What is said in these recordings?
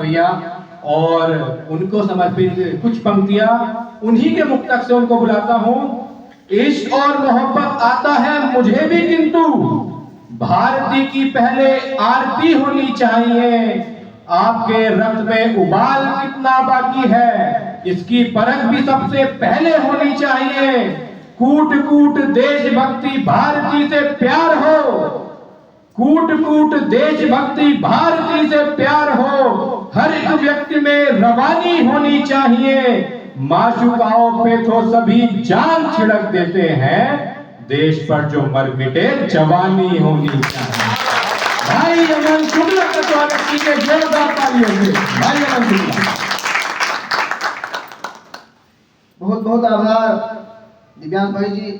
भैया और उनको समर्पित कुछ पंक्तियां उन्हीं के मुक्तक से उनको बुलाता हूं। इश्क और मोहब्बत आता है मुझे भी, किंतु भारती की पहले आरती होनी चाहिए। आपके रक्त में उबाल कितना बाकी है, इसकी परख भी सबसे पहले होनी चाहिए। कूट कूट देशभक्ति भारती से प्यार हो, कूट कूट देशभक्ति भारती से प्यार हो, हर एक व्यक्ति में रवानी होनी चाहिए। माशुकाओं पे तो सभी जान छिड़क देते हैं, देश पर जो मर मिटे जवानी होनी चाहिए। भाई अमन शुक्ला का स्वागत कीजिए जोरदार तालियों से। भाई अमन शुक्ला, बहुत बहुत आभार दिव्यांग भाई जी।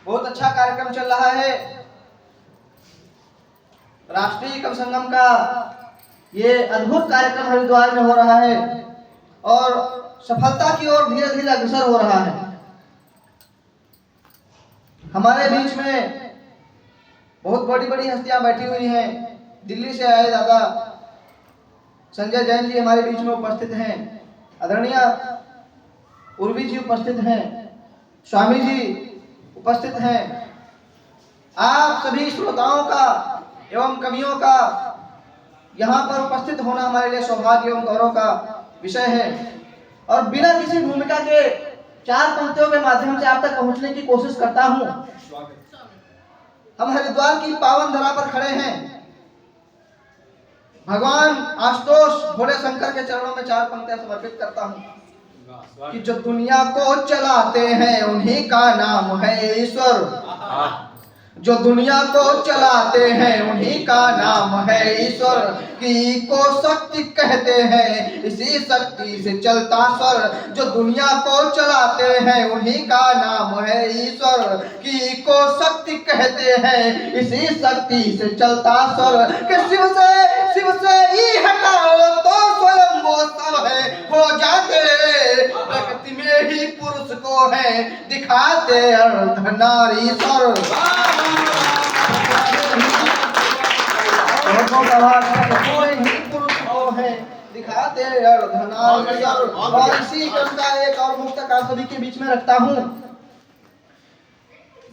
बहुत अच्छा कार्यक्रम चल रहा है। राष्ट्रीय कवि संगम का ये अद्भुत कार्यक्रम हरिद्वार में हो रहा है और सफलता की ओर धीरे धीरे अग्रसर हो रहा है। हमारे बीच में बहुत बड़ी बड़ी हस्तियां बैठी हुई हैं। दिल्ली से आए दादा संजय जैन जी हमारे बीच में उपस्थित हैं। आदरणीय उर्वी जी उपस्थित हैं। स्वामी जी उपस्थित हैं। आप सभी श्रोताओं का एवं कवियों का यहाँ पर उपस्थित होना हमारे लिए सौभाग्य एवं गौरव का विषय है। और बिना किसी भूमिका के चार पंक्तियों के माध्यम से आप तक पहुंचने की कोशिश करता हूं। हम हरिद्वार की पावन धरा पर खड़े हैं। भगवान आशुतोष भोले शंकर के चरणों में चार पंक्तियां समर्पित करता हूं कि जो दुनिया को चलाते हैं उन्हीं का नाम है ईश्वर। जो दुनिया को चलाते हैं उन्हीं का नाम है ईश्वर। की को शक्ति कहते हैं इसी शक्ति से चलता स्वर। जो दुनिया को चलाते हैं उन्हीं का नाम है ईश्वर। की को शक्ति कहते हैं इसी शक्ति से चलता स्वर। कि शिव से ही हटाओ तो स्वयं वो सब है हो जाते। प्रकृति में ही पुरुष को है दिखाते अर्धनारीश्वर। दिखाते अर्धनारीश्वर। और इसी कविता एक और मुक्तक आप सभी के बीच में रखता हूँ।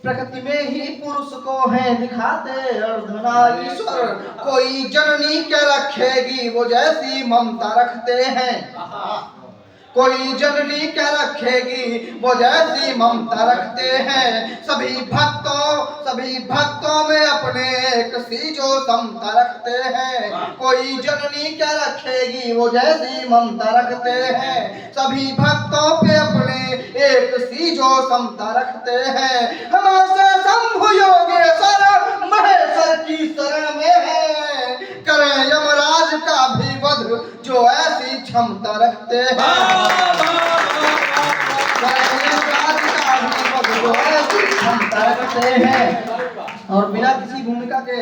प्रकृति में ही पुरुष को है दिखाते अर्धनारीश्वर। कोई जननी क्या रखेगी वो जैसी ममता रखते हैं। कोई जननी क्या रखेगी वो जैसी ममता रखते हैं। सभी भक्तों में अपने एक सी जो समता रखते हैं। कोई जननी क्या रखेगी वो जैसी ममता रखते हैं। सभी भक्तों पे अपने एक सी जो समता रखते हैं। हमारे शंभु योगेश्वर महेश्वर की शरण में है। करें यमराज का भी वध जो ऐसी क्षमता रखते हैं। और बिना किसी भूमिका के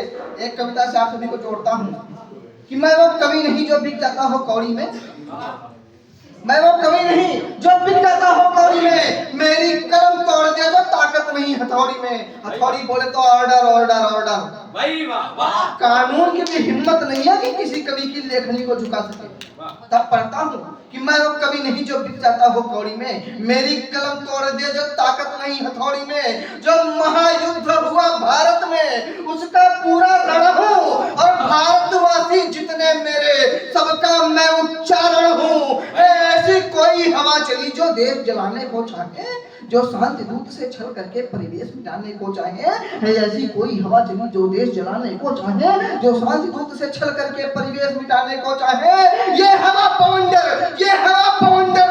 एक कविता से आप सभी को जोड़ता हूँ कि मैं वो कवि नहीं जो बिक जाता हो कौड़ी में। मैं वो कवि नहीं जो बिक जाता हो कौड़ी में। मेरी कलम तोड़ दे जो ताकत नहीं हथौड़ी में। हथौड़ी बोले तो ऑर्डर ऑर्डर ऑर्डर। कानून की भी हिम्मत नहीं है कि किसी कवि की लेखनी को झुका सके। तब पढ़ता हूँ कि मैं वो कवि नहीं जो बिक जाता हो कौड़ी में। मेरी कलम तोड़ दे जो ताकत नहीं हथौड़ी में। जो महायुद्ध हुआ भारत में उसका पूरा रण हूँ। और भारतवासी जितने मेरे सबका मैं उच्चारण हूँ। ऐसी कोई हवा चली जो देश जलाने को चाहे, जो शांति दूत से छल करके परिवेश मिटाने को चाहे। ऐसी कोई हवा चली जो देश जलाने को चाहे, जो शांति दूत से छल करके परिवेश मिटाने को चाहे। ये हवा पवंडर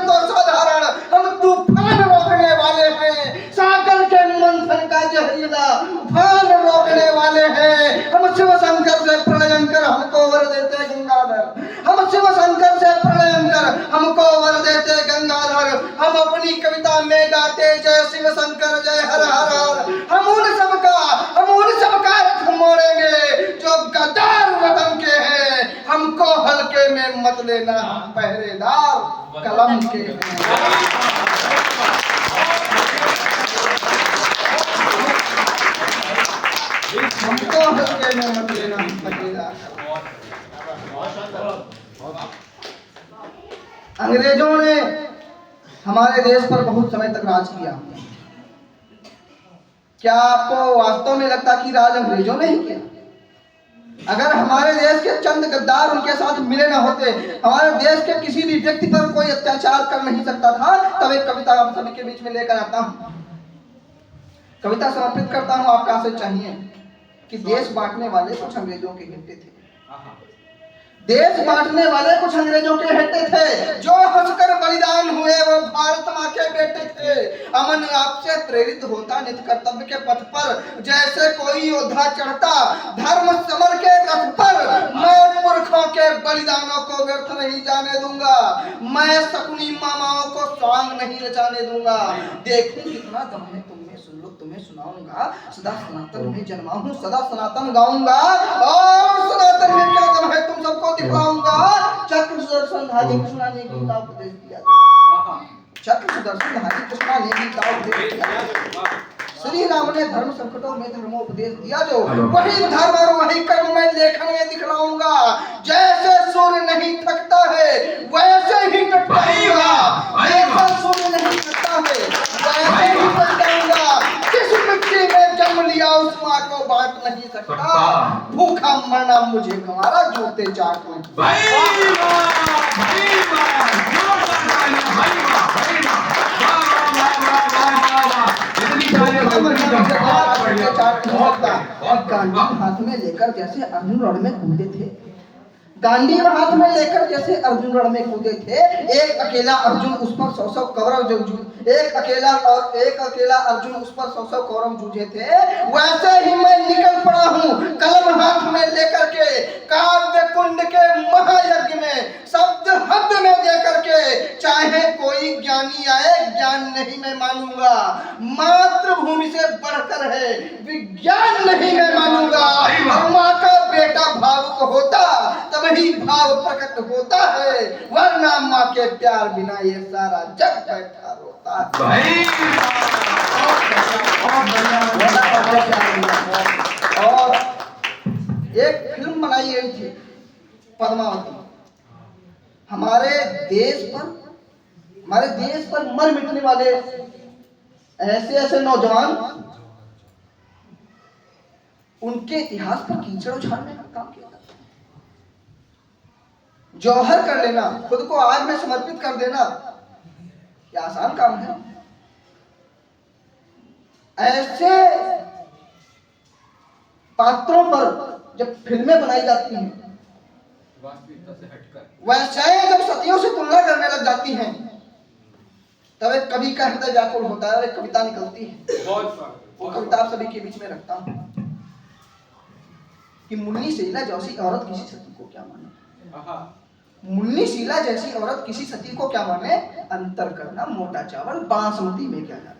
तो साधारण, हम तूफान रोकने वाले हैं। सागर के मंथन का जहरीला उफान रोकने वाले हैं। हम शिव शंकर से प्रणय कर हमको वर देते गंगाधर। हम शिव शंकर से प्रणय कर हमको वर देते गंगाधर। हम अपनी कविता में गाते जय शिव शंकर जय हर हर हर। हम उन सबका रथ मोड़ेंगे जो गद्दार वतन के हैं। हमको हल्के में मत लेना, हम पहरेदार कलम के हैं। हमको हल्के में मत लेना, हम पहरेदार। अंग्रेजों ने हमारे देश पर बहुत समय तक राज किया। क्या आपको वास्तव में लगता कि राज अंग्रेजों ने ही किया? अगर हमारे देश के चंद गद्दार उनके साथ मिले ना होते, हमारे देश के किसी भी व्यक्ति पर कोई अत्याचार कर नहीं सकता था। तब एक कविता आप सभी के बीच में लेकर आता हूं। कविता समर्पित करता हूं आपका से चाहिए कि देश बांटने वाले कुछ अंग्रेजों के हिस्से थे। देश बांटने वाले कुछ अंग्रेजों के हिस्से थे, जो हंसकर बलिदान हुए वो भारत माँ के बेटे थे। अमन आपसे प्रेरित होता नित कर्तव्य के पथ पर, जैसे कोई योद्धा चढ़ता धर्म समर के रथ पर। मैं पुरखों के बलिदानों को व्यर्थ नहीं जाने दूंगा, मैं शकुनी मामाओं को स्वांग नहीं रचाने दूंगा। देखूं कितना दम है तुम में, सुन लो तुम्हें सुनाऊंगा। सदा सनातन में जन्मा हूँ, सदा सनातन गाऊंगा, और सनातन में क्या दम है तुम सबको दिखलाऊंगा। चक्र सुदर्शन धारी कृष्णा ने गीता उपदेश दिया। चक्र सुदर्शन धारी कृष्णा ने गीता उपदेश दिया। श्री राम ने धर्म संकटों में धर्मोपदेश दिया, जो वही धर्म और वही कर्म में लेखन में दिखलाऊंगा। जैसे सूर्य नहीं थकता है वैसे ही टटकाऊंगा, जैसे सूर्य नहीं थकता है वैसे ही टटकाऊंगा। किस मिट्टी में जन्म लिया उस माँ को बांट नहीं सकता, भूखा मरना मुझे गंवारा जूते चाट में। गांधी हाथ में लेकर जैसे अर्जुन रण में कूदे थे, गांधी हाथ में लेकर जैसे अर्जुन रण में कूदे थे। एक अकेला अर्जुन उस पर 100 कौरव एक अकेला अर्जुन उस पर 100 कौरव जूझे थे। वैसे ही मैं निकल पड़ा हूँ कलम हाथ में लेकर के, काव्य कुंड के महायज्ञ में शब्द हद में देकर के। चाहे कोई ज्ञानी आए ज्ञान नहीं मैं मानूंगा, मातृभूमि से बढ़कर है विज्ञान नहीं मैं मानूंगा। माँ का बेटा भावुक होता तभी भाव प्रकट होता है, वरना माँ के प्यार बिना ये सारा जग बैठा रोता है। और एक फिल्म बनाई गई थी पद्मावती। हमारे देश पर मर मिटने वाले ऐसे नौजवान, उनके इतिहास पर कीचड़ उछालने का काम किया। जौहर कर लेना, खुद को आग में समर्पित कर देना, क्या आसान काम है? ऐसे पात्रों पर जब फिल्में बनाई जाती हैं, वैसे जब सतियों से तुलना करने लग जाती हैं, तब एक कवि का हृदय व्याकुल होता है और एक कविता निकलती है। वो कविता आप सभी के बीच में रखता हूं कि मुन्नी शीला जैसी औरत किसी सती को क्या माने। मुन्नी शीला जैसी औरत किसी सती को क्या माने, अंतर करना मोटा चावल बासमती में क्या जाने।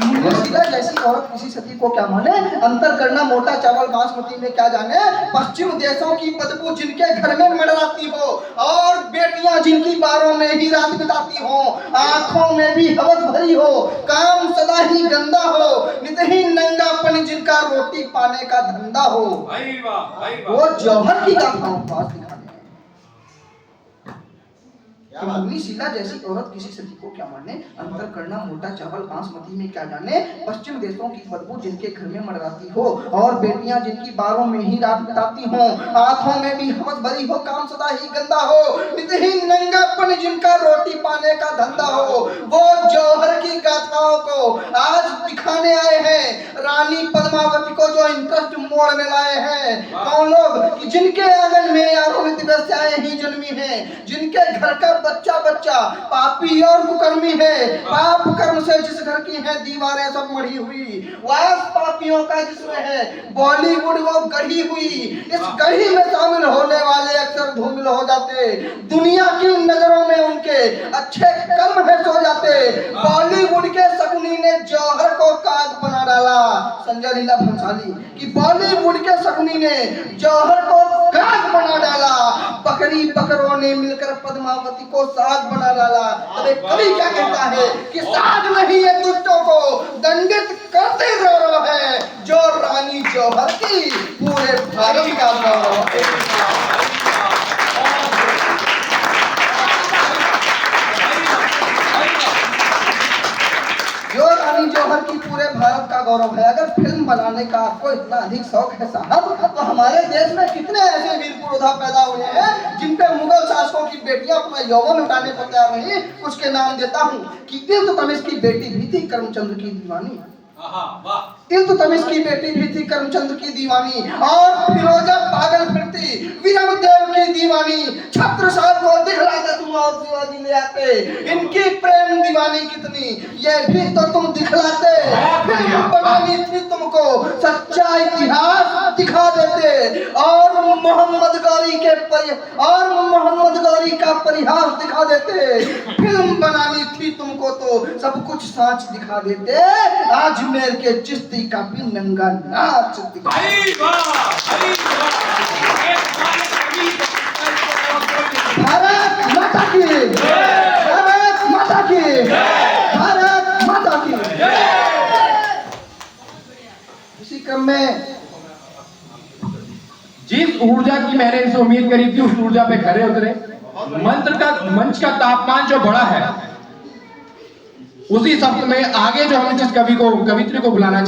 मुन्नी शीला जैसी औरत किसी सती को क्या माने, अंतर करना मोटा चावल बासमती में क्या जाने। पश्चिम देशों की बदबू जिनके घर में मंडराती हो, और बेटियां जिनकी बारों में ही रात बिताती हो, आंखों में भी हवस भरी हो, काम सदा ही गंदा हो, नित ही नंगापन जिनका रोटी पाने का धंधा हो। वो जौहर की गाथाओं पास दिखाने मुन्नी शीला जैसी औरत किसी सती को क्या माने, अंतर करना मोटा चावल बासमती में क्या जाने। पश्चिम देशों की बदबू जिनके घर में मंडराती हो, और बेटियां जिनकी बारों में ही रात बिताती हो, आंखों में भी हवस भरी हो, काम सदा ही गंदा हो, नित ही नंगापन जिनका रोटी पाने का धंधा हो। वो जौहर की गाथाओं को आज दिखाने आए हैं, रानी पद्मावती को जो इंटरेस्ट मोड़ में लाए हैं। कौन लोग? जिनके आंगन में यारों में दिवस्याएं ही जन्मी हैं, जिनके घर का बच्चा पापी और कुकर्मी है, पाप कर्म से जिस घर की है दीवारें सब मढ़ी हुई, वास पापियों का जिसमें है बॉलीवुड वो गढ़ी हुई। इस गढ़ी में शामिल होने वाले अक्सर धूमिल हो जाते, दुनिया की नजरों में उनके अच्छे कर्म है सो जाते। बॉलीवुड के शकुनी ने जौहर को काग बना डाला। संजय लीला भंसाली कि बॉलीवुड के शकुनी ने जौहर को काग बना डाला, बकरी बकरों ने मिलकर पद्मावती को साग बना डाला। अरे कवि क्या कहता है कि साग नहीं है दुष्टों को दंडित करते गौरव है, जो रानी जौहर की पूरे भारत का गौरव है। रानी जौहर की पूरे भारत का गौरव है। अगर फिल्म बनाने का आपको इतना अधिक शौक है साहब, तो हमारे देश में कितने ऐसे वीर पुरोधा पैदा हुए हैं जिन पे मुगल शासकों की बेटियां अपना यौवन उठाने को तैयार नहीं। कुछ के नाम देता हूँ कि इल्तुतमिश की बेटी भी थी करमचंद की दीवानी, इल्तुतमिश की बेटी भी थी करमचंद की दीवानी, और फिरोजा पागल फिरती विरमदेव की दीवानी। छत्रसाल को दिखलाते तुम और शिवाजी ले आते, इनकी प्रेम दीवानी कितनी ये भी तो तुम दिखलाते। फिल्म बनानी थी तुमको, सच्चा इतिहास दिखा देते, और मोहम्मद गौरी का परिहास दिखा देते। फिल्म बनानी थी तुमको तो सब कुछ सांच दिखा देते। आज मेरे के चिश्ती का भी नंगा नाच दिखा। भारत माता की, भारत माता की, भारत माता की। इसी क्रम में जिस ऊर्जा की मैंने इनसे उम्मीद करी थी उस ऊर्जा पे खरे उतरे। मंच का तापमान जो बढ़ा है, उसी शब्द में आगे जो हम जिस कवि को, कवित्री को बुलाना